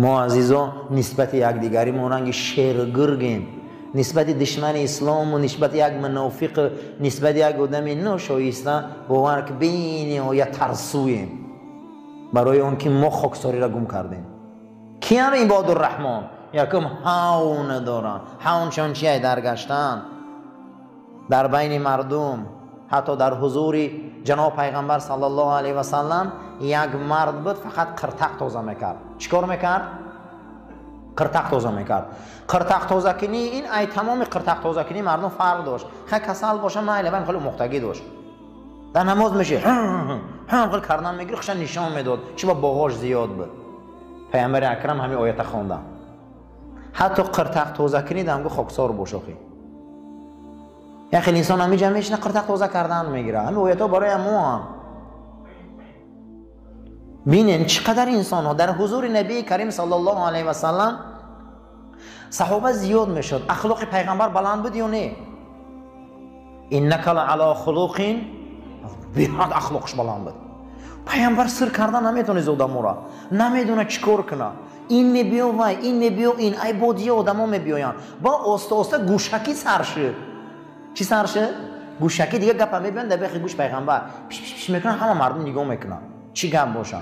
ما عزیزا نسبت یک دیگری مانند شیرگرگیم، نسبت دشمن اسلام و نسبت یک منافق، نسبت یک آدم ناشایسته باور که بین و یا ترسویم برای اون که ما خاکساری را گم کردیم. کیان عباد الرحمن یکم هاون دارن، هاونشان چیه؟ درگشتن در بین مردم، حتی در حضور جناب پیغمبر صلی الله علیه و سلم یک مرد بود فقط قرتق تازه میکرد. چیکار میکرد؟ قرتق تازه میکرد. قرتق تازه کنی این ای تمام قرتق تازه کنی مردم فرق داشت. خیلی کسل باشه نه من خیلی مختگی داشت. در نماز میشه خیلی کردن میگیره خشن نشان میداد چی با باغاش زیاد بود. پیامبر اکرم همین آیت خوانده حتی قرتق تازه کنی دمگو خاکسار باشوخی. یا خیلی انسان همی جمعیش نه قرتق تازه کردن میگیره. همین آیت ها برای ما هم بینین چقدر انسان ها در حضور نبی کریم صلی الله علیه و سلم صحابه زیاد میشد. اخلاق پیغمبر بلند بود یا نه؟ انک لعلی خلق بیاد اخلاقش بلند بود. پیغمبر سر کردن نمیتونه زوده مورا، نمیدونه چیکار کنه. این میبیو وای این میبیو این ای بودی آدما میبیوین با آسته گوشکی سرشه. چی سرشه؟ گوشکی دیگه گپ میبینن در بخی گوش پیغمبر پیش میکنن همه مردم نگاه میکنن چی گپ باشه.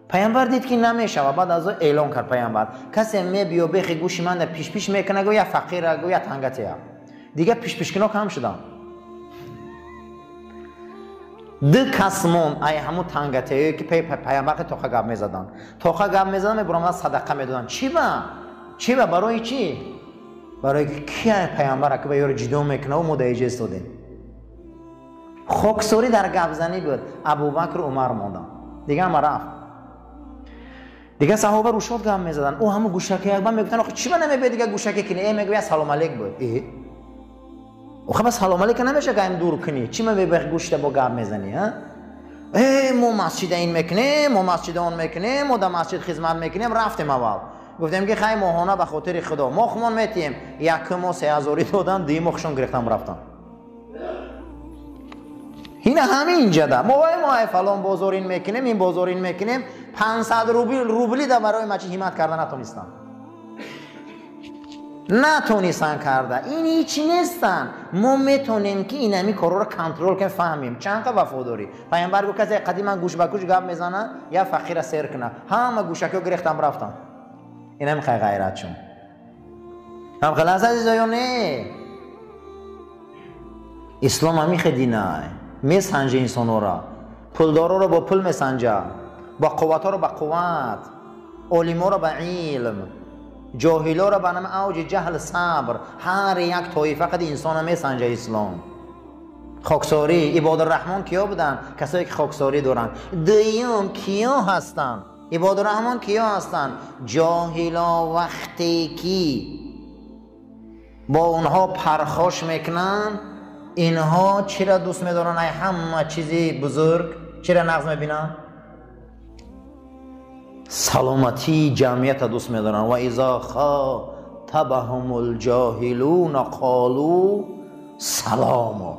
پیامبر دید که نمیشه و بعد از اعلان کرد پیامبر کسی میبیو بخی گوش من در پیش میکنه گویا فقیره گویا تنگتیه دیگه پیش کنه کم شدن. دو کسمون ای همون تنگتیه که پیامبر توخه گپ میزدن میبرن صدقه میدادن. چی با برای چی؟ برای که پیامبر که به یار جدا میکنه و مدعیجه استاده. خاکساری در گپ زنی بود. ابوبکر و عمر موندن دیگه هم رفت. دیگه صحابه رو شد گپ میزدن. او همون گوشکی یک بار میگفتن آخه چی نمیبید دیگه گوشکی کنی؟ میگویا سلام علیک بود. آخه بس سلام علیک نمیشه که این دور کنی. چی میبید گوشت با گپ میزنی ها؟ ما مسجد این میکنیم، ما مسجد اون میکنیم، ما در مسجد خدمت میکنیم. رفتیم اول گفتیم که خیلی ماهانه به خاطر خدا مخمون میتیم یک ما 3000 دادن دی مخشون گرفتم رفتم. این همین اینجا ده ما فلان بازار این میکنیم این بازار این میکنیم 500 روبلی ده برای مچی همت کردن نتونستن کرده. این هیچی نیستن. ما میتونیم که این همی کارو رو کنترل کنیم فهمیم چند تا وفاداری. پیامبر گفت کسی قدیما گوش به گوش گپ میزنه یا فقیر سیر کنه همه گوشکو گرفتم رفتم. این هم خیلی غیرت شون هم خلاص عزیزا نه اسلام همی خیلی نه میسنجه انسان را پولدارا رو با پول میسنجه با قوت ها رو با قوت علما رو با علم جاهلا رو به نام اوج جهل صبر. هر یک طایفه قد انسان میسنجه اسلام. خاکساری عباد الرحمن کیا بودن؟ کسایی که خاکساری دارن. دوم کیا هستن؟ عباد الرحمن کیا هستن؟ جاهلا وقتی که با اونها پرخاش میکنن اینها چرا دوست میدارن؟ ای همه چیزی بزرگ چرا نقض میبینن؟ سلامتی جمعیت دوست میدارن. و اذا خاطبهم الجاهلون قالوا سلاما.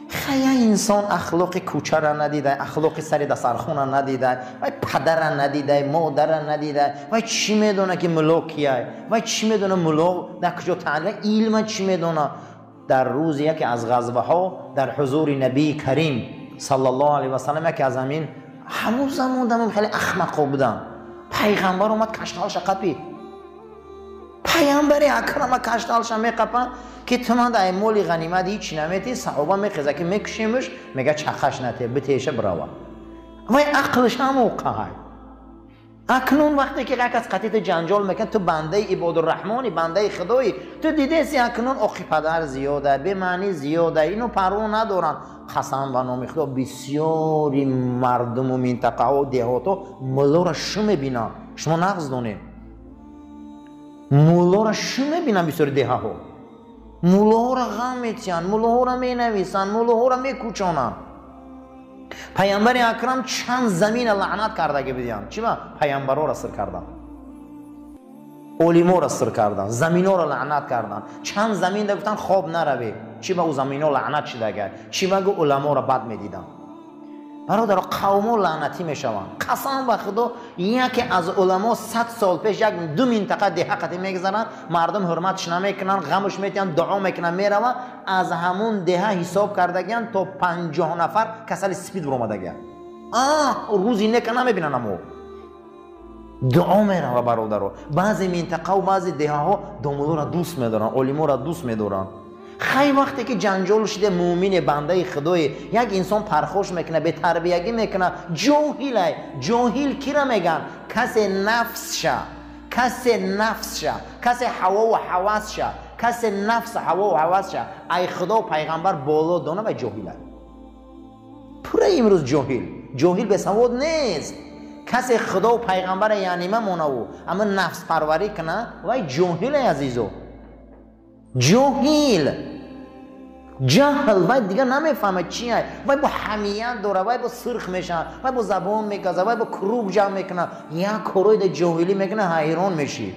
خیلی انسان اخلاق کوچه را ندیده، اخلاق سر دسترخوان را ندیده، و پدر را ندیده، مادر را ندیده، و چی میدونه که ملوک کیه، و چی میدونه ملوک در کجا تعلق، علم چی میدونه. در روز یکی از غزوه ها در حضور نبی کریم صلی الله علیه و سلم یکی از همین همون زمان خیلی احمق بودن. پیغمبر اومد کشتالش قپید. پیامبر اکرم کشتالش میقپن که تو من در مولی غنیمت هیچ نمیتی. صحابه میخیزه که میکشیمش میگه چخش نته بتیشه براوه و عقلش هم موقعه. اکنون وقتی که یک از قطعیت جنجال میکن تو بنده عباد الرحمنی بنده خدایی تو دیده سی اکنون آخی پدر زیاده به معنی زیاده اینو پرو ندارن. قسم به نام خدا بسیاری مردم و منطقه و دهات ها مولا را شو میبینن. شما نقض دونید مولا را شو میبینن. بسیاری ده ها مولا ها را غم میتین، مولا ها را مینویسن، مولا ها را میکوچانن. پیامبر اکرم چند زمین لعنت کرده که بدین چی با پیامبر ها را سر کردن، علما را سر کردن، زمین ها را لعنت کردن. چند زمین ده گفتن خواب نروی چی با او زمین ها لعنت شده گه چی با علما را بد میدیدن. برادر قوم لعنتی میشوند. قسم به خدا یکی از علما 100 سال پیش یک دو منطقه دهقتی میگذارن، مردم حرمتش نمیکنن، غمش میتن، دعا میکنن، میروند. از همون ده حساب کردگن تا 50 نفر کسل سپید برآمدگن. روزی نک نمیبینن، اما دعا میرن. و برادر بعضی منطقه و بعضی ده ها دامولو را دوست میدارن، علما را دوست میدارن. خیلی وقتی که جنجال شده مومن بنده خدای یک انسان پرخوش میکنه، به تربیتی میکنه، جاهله. جاهل کی را میگن؟ کسی نفس شه، کسی هوا و هوس شه، کسی نفس هوا و هوس شه. ای خدا و پیغمبر بالا دانه و جاهله. پوره امروز جاهل به سواد نیست. کسی خدا و پیغمبر یعنی مونه و اما نفس پروری کنه و جاهل عزیزو. جهل و دیگه نمیفهمه چیه. و با حمیت داره، و با سرخ میشه، و با زبان میگذه، و با کروب جمع میکنه، یک کروی ده جاهلی میکنه، حیران میشی.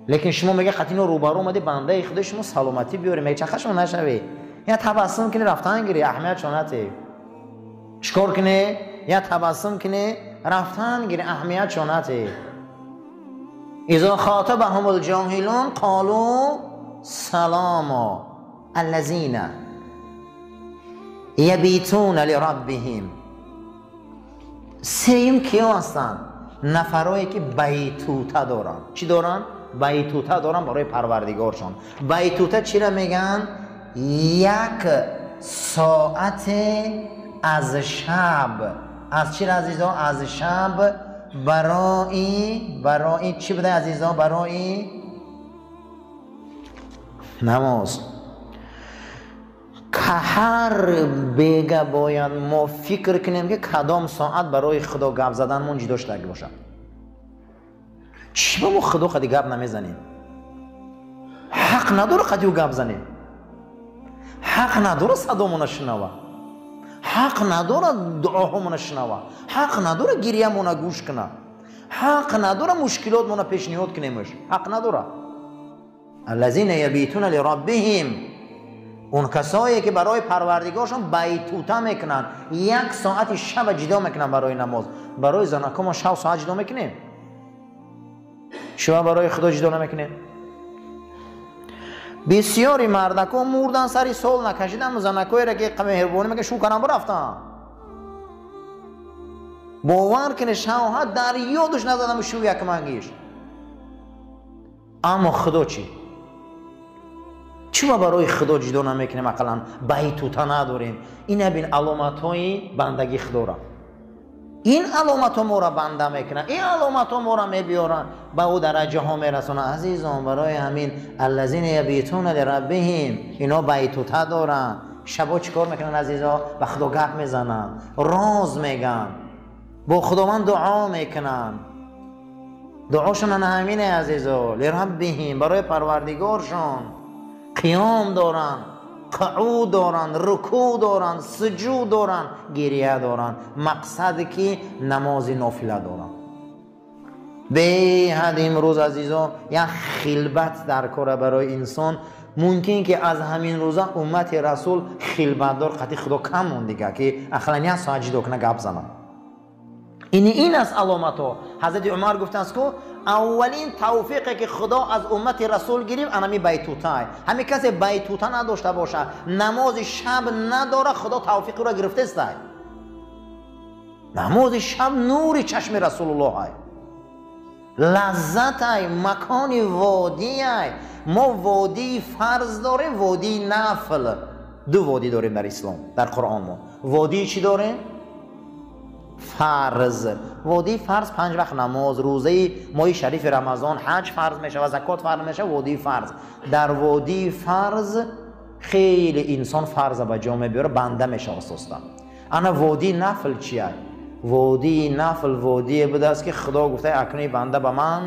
لیکن شما میگه خطینو روبرو اومده بنده خدا شما سلامتی بیاره، میگه چخه شما نشوی، یا تبسم کنی رفتن گیری اهمیت شونته، چکار کنی یا تبسم کنی رفتن گیری اهمیت شونته. اذا خاطبهم الجاهلون قالوا سلاما الذين یبیتون لربهم. سیم کیا هستن؟ نفرایی که بیتوته دارن. چی دارن؟ بیتوته دارن برای پروردگارشان. بیتوته چی را میگن؟ یک ساعت از شب. از چی را عزیزان؟ از شب برای چی بده عزیزان؟ برای نماز. که هر بیگه باید ما فکر کنیم که کدام ساعت برای خدا گپ زدن من جدا شده باشه. چی با ما خدا خدی گپ نمیزنیم؟ حق نداره خدیو گپ زنیم، حق نداره صدامون شنوه، حق نداره دعاهامون شنوه، حق نداره گریه‌مون گوش کنه، حق نداره مشکلاتمون پیشنهاد کنیمش، حق نداره. الذين يبيتون لربهم، اون کسایی که برای پروردگارشون بیتوته میکنن، یک ساعت شب جدا میکنن برای نماز. برای زنکا ما 6 ساعت جدا میکنیم، شما برای خدا جدا نمیکنیم. بسیاری مردکا مردن سری سال نکشیدن، زنکایی را که مهربانی میگه شو کنم برفتن. باور کنه شوهر در یادش نزدم شو یک منگیش. اما خدا چی ما برای خدا جدا نمیکنیم؟ اقلا بیتوته نداریم. این بین علامت های بندگی خدا را، این علامت ها ما را بنده میکنن، این علامت ها ما را میبیارن، به او درجه ها میرسونن. عزیزان برای همین الذین یبیتون لربهم، اینا بیتوته دارن. شبا چیکار میکنن عزیزان؟ به خدا گپ میزنن، راز میگن، با خداوند دعا میکنن. دعاشون همینه عزیزان، لربهم، برای پروردگارشان. قیام دارن، قعود دارن، رکوع دارن، سجود دارن، گریه دارن. مقصد که نماز نافله دارن. به حد امروز عزیزان یک خلبت در کار برای انسان. ممکن که از همین روزا امت رسول خلبت دار قطعی خدا کم مون دیگه که اخلا یک ساعت جدا کنه گپ زنن. این از علامت ها. حضرت عمر گفتن است که اولین توفیقی که خدا از امت رسول گرفت انمی بیتوته. همین کسی بیتوته نداشته باشه، نماز شب نداره، خدا توفیق را گرفته است. نماز شب نور چشم رسول الله های، لذت های، مکان وادی های. ما وادی فرض داریم، وادی نفل. دو وادی داریم در اسلام، در قرآن. ما وادی چی داریم؟ فرض. وادی فرض 5 وقت نماز، روزه ماه شریف رمضان، حج فرض میشه و زکات فرض میشه. وادی فرض. در وادی فرض خیلی انسان فرض به جا میبره، بنده میشه اساسا. انا وادی نفل چیه؟ وادی نفل وادی بوده است که خدا گفته اکنون بنده به من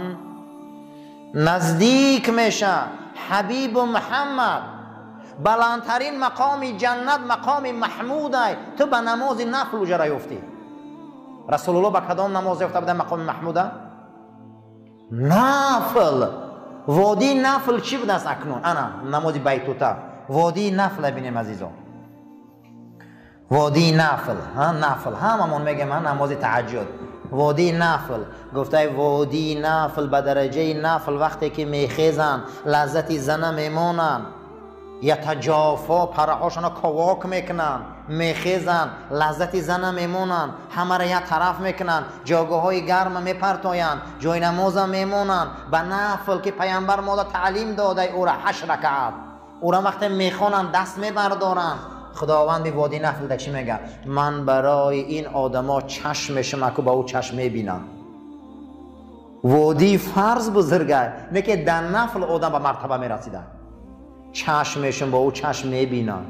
نزدیک میشه. حبیب محمد، بلندترین مقام جنت مقام محمود ای، تو به نماز نفل اجره یافتی. رسول الله با کدام نماز یافته بوده مقام محموده؟ نفل. وادی نفل چی بوده است اکنون؟ انا نماز بیتوته وادی نفل بینیم عزیزان. وادی نفل، نفل هممون میگه من نماز تهجد، وادی نفل. گفته وادی نفل به درجه نفل وقتی که میخیزن لذتی زنه میمونن، یتجافا پرهاشون کواک میکنن، میخیزن لذتی زنه میمونن، همه را یک طرف میکنن، جاگاه های گرم میپرتاین، جای نماز میمونن به نفل که پیامبر ما تعلیم داده او را 8 رکعت. او را وقتی میخونن دست میبردارن. خداوند وادی نفل ده چی میگه؟ من برای این آدما چشم میشم که با او چشم میبینم. وادی فرض بزرگه نه که در نفل آدم به مرتبه میرسیده. چشم میشم با او چشم میبینم،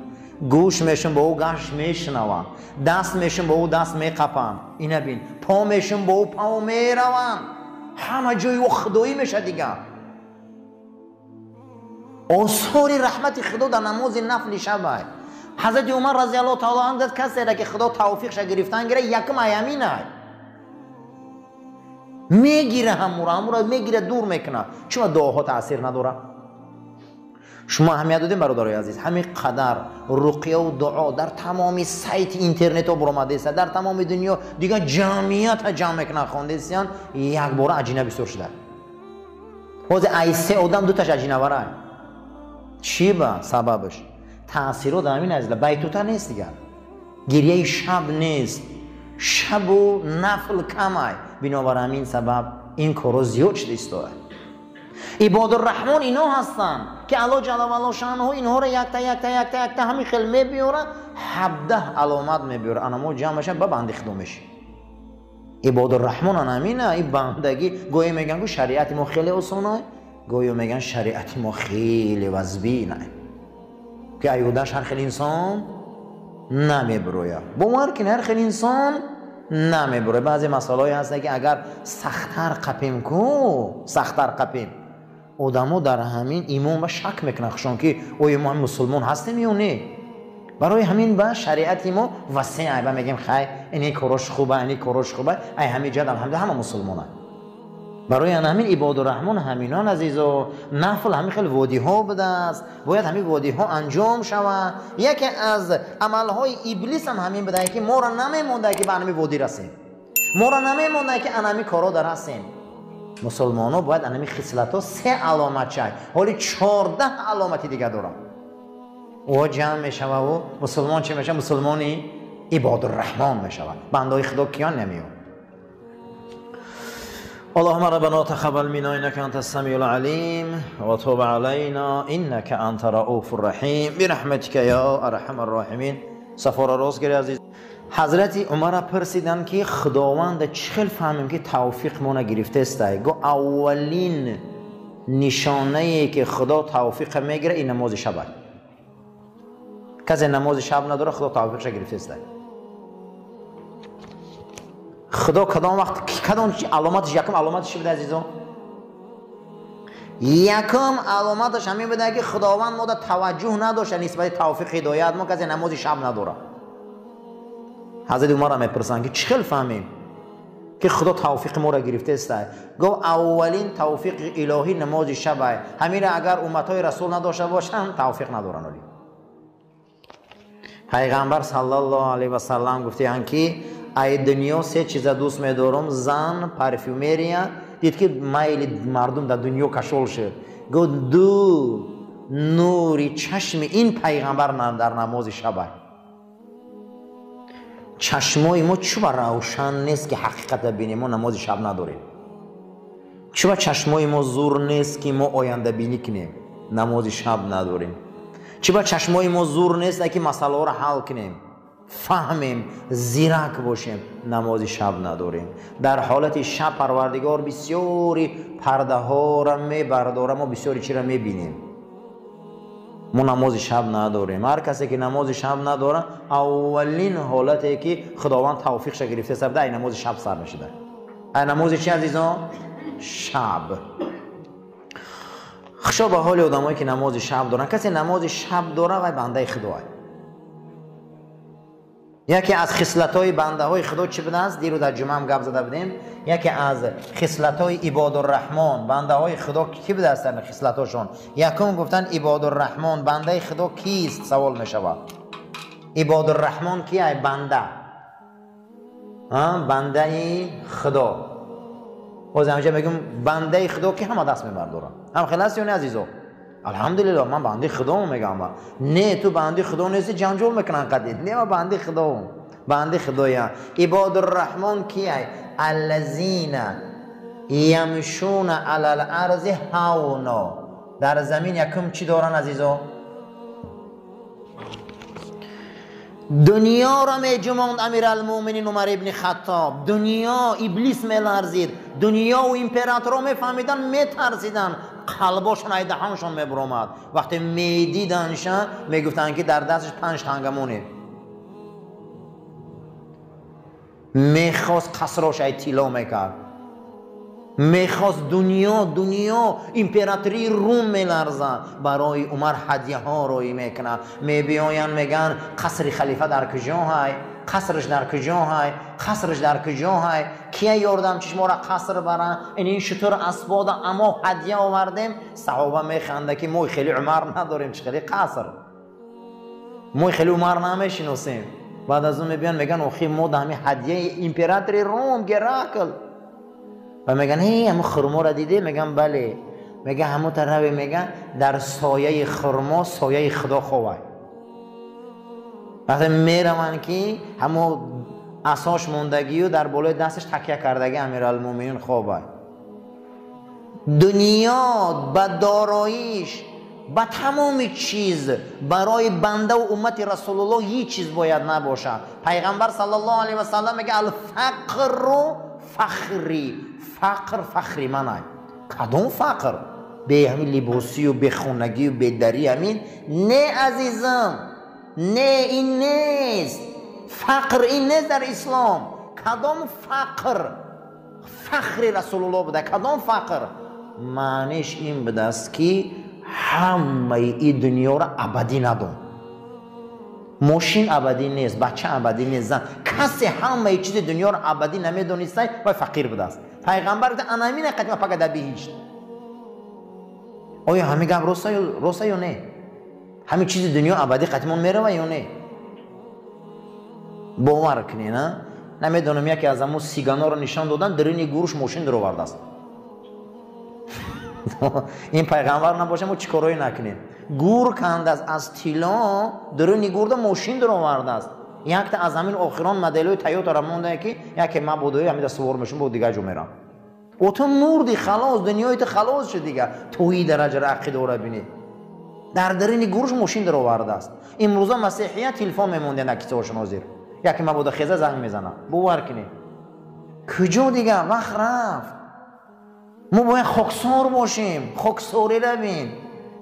گوش میشم با او گوش میشنوم، دست میشم با او دست میقپم، اینه بین، پا میشم با او پا میروم، همه جای او خدایی میشه دیگه. آثار رحمت خدا در نماز نفل شب. حضرت عمر رضی الله تعالی عنه گفت کسی را که خدا توفیقش گرفتن گیره یکم ایامینه میگیره، همورا میگیره دور میکنه. چرا دعاها تاثیر نداره؟ شما اهمیت دادین برادرای عزیز؟ همین قدر رقیه و دعا در تمام سایت اینترنت ها برآمده است، در تمام دنیا دیگه جمعیت جمع میکنه خوانده استیان یک بار عجینه بسیار شده. باز ایسه آدم دو تاش عجینه برای چی با سببش؟ تاثیرات همین از بیتوتا نیست دیگه، گریه شب نیست، شب و نفل کمه، بنابراین همین سبب این کارو زیاد شده است. عباد الرحمن اینا هستن که الله جل و علا شانه اینها رو یک تا همین خیلی میبیوره، 17 علامت میبیوره، انما جمعش ببنده خدومش. عباد الرحمن همینه. این بندگی گویا میگن که شریعت ما خیلی آسانه، گویا میگن شریعت ما خیلی وزبینه که ایودش هر خیلی انسان نمیبرویه، باور کن هر خیلی انسان نمیبرویه. بعضی مسائلی هست که اگر سخت‌تر قپیم کو سخت‌تر قپیم آدمو در همین ایمان و شک میکنن خشون که اوی ما مسلمان هستیم یا نه. برای همین با شریعت ما وسیعه و میگیم خیر اینی کارش خوبه اینی کارش خوبه، ای همین جد الحمدلله همه مسلمانه. برای همین عباد الرحمن همینان عزیز و نفل همین خیلی وادی ها بده است، باید همین وادی ها انجام شود. یکی از عمل های ابلیس هم همین بده که ما را نمیمونده که به همین وادی رسیم، ما را نمیمونده که همین کارا در هستیم. مسلمان ها باید همین خصلت ها 3 علامت شد، حالی 14 علامتی دیگه دارم. او جمع میشوه و مسلمان چی میشه؟ مسلمانی عباد الرحمن میشوه. بندهای خدا کیان نمیون. اللهم ربنا تقبل منا انك انت السميع العليم وتوب علينا انك انت رؤوف الرحيم برحمتك يا ارحم الراحمين. سفر راست گیری عزیز. حضرت عمر پرسیدن که خداوند چخل فهمیم که توفیق ما نگرفته است؟ گو اولین نشانه ای که خدا توفیق میگیره این نماز شب است. کسی نماز شب نداره خدا توفیقش گرفته است. خدا کدام وقت کدام علامتش یکم علامتش بده عزیزان؟ یکم علامتش همین بده که خداوند ما توجه نداشته نسبت توفیق هدایت ما کسی نماز شب نداره. حضرت عمر هم میپرسن که چخل فهمیم که خدا توفیق ما را گرفته است؟ گو اولین توفیق الهی نماز شب است. همین اگر امتای رسول نداشته باشن توفیق ندارن. ولی پیغمبر صلی الله علیه و سلم گفتند که ای دنیا 3 چیز دوست می‌دارم، زن، پرفیومریا. دید که میل مردم در دنیا کشول شد. گفت دو نوری چشم این پیغمبر در نماز شب. چشمای ما چوب روشن نیست که حقیقت ببینیم، ما نماز شب نداریم. چوب چشمای ما زور نیست که ما آینده بینی کنیم، نماز شب نداریم. چوب چشمای ما زور نیست که مسئله را حل کنیم، فهمیم، زیرک باشیم، نماز شب نداریم. در حالت شب پروردگار بسیاری پرده ها را میبرداره، ما بسیاری چی را میبینیم. ما نماز شب نداریم. هر کسی که نماز شب نداره اولین حالتی که خداوند توفیقش گرفته است این نماز شب سر نشده. این نماز چی عزیزان؟ شب. خشا به حال آدمایی که نماز شب دارن. کسی نماز شب داره و بنده خداه. یکی از خصلت‌های بنده‌های خدا چی بوده است؟ دیرو در جمعه هم گپ زده بودیم. یکی از خصلت‌های عباد الرحمن بنده‌های خدا کی بوده است؟ در خصلت‌هاشون یکم گفتن عباد الرحمن بنده خدا کیست؟ سوال می‌شود. عباد الرحمن کیه؟ بنده، بنده خدا. باز همیشه میگم بنده خدا که همه دست میبردارن. هم خلاص یا نه عزیزو؟ الحمدلله من بنده خدا میگم. نه تو بنده خدا نیستی جنجال میکنن قدید. نه من بنده خدا، بنده خدایم. عباد الرحمن کیه؟ الذین یمشون علی الارض هونا. در زمین یکم چی دارن عزیزو؟ دنیا را می جماند امیرالمومنین عمر ابن خطاب. دنیا ابلیس می لرزید، دنیا و امپراتورا می فهمیدن، می ترسیدن، قلباشون ای دهانشون می برآمد. وقتی می دیدنشان می گفتن که در دستش 5 تنگمونه. می خواست قصرش ای طلا میکرد، می خواست دنیا امپراتوری روم می لرزد. برای عمر هدیه ها روی میکنه. می بیاین میگن قصر خلیفه در کجا های؟ قصرش در کجا های؟ قصرش در کجا های؟ کیه یاردم چش ما را قصر برن؟ این شطور اسباد اما هدیه آوردیم. صحابه میخنده که ما خیلی عمر نداریم، چه خیلی قصر، ما خیلی عمر نمیشناسیم. بعد از اون میبین میگن اوخی ما دمی هدیه امپراتوری روم گراکل. و میگن هی همون خرما را دیده؟ میگن بله. میگه همون طرف میگن در سایه خرما سایه خدا خواه. وقتی میرون که همون اساش موندگی و در بالای دستش تکیه کردگی امیرالمومنین خواه. دنیا با داراییش با تمام چیز برای بنده و امت رسول الله هیچ چیز باید نباشه. پیغمبر صلی الله علیه و سلم میگه الفقر فخری. فقر فخری منه. کدوم فقر؟ به همین لباسی و به خونگی و به دری همین؟ نه عزیزم، نه این نیست. فقر این نیست در اسلام. کدام فقر؟ فخر رسول الله بوده. کدام فقر؟ معنیش این بوده است که همه این دنیا را ابدی ندون. ماشین ابدی نیست، بچه ابدی نیست، زن، کسی همه چیز دنیا را ابدی نمیدونسته و فقیر بوده است. پیغمبر گفت انا همین قدیم فقط در بهشت. آیا همین گپ روسا یا نه؟ همین چیز دنیا ابدی قدیمون میره یا نه؟ باور کنی نه؟ نمیدونم یکی از همون سیگانا رو نشان دادن درین گوش ماشین در آورده است. این پیغمبر نباشه ما چیکارایی نکنیم. گور کند از طلا درین گورده ماشین در آورده است. یک تا از همین آخران مدل‌های تویوتا را مونده که یکی من بودوی همین سوار میشم بود دیگه جو میرم. او تو مردی خلاص، دنیای تو خلاص شد دیگه. توی درجه را عقیده را ببینید. درین گورش ماشین در آورده است. امروزا مسیحیت تلفن میمونده نکیسه‌هاشون حاضر. یکی من بود خیزه زنگ میزنه. باور کنید. کجا دیگه وقت رفت. ما باید خاکسار باشیم. خاکساری رو ببین.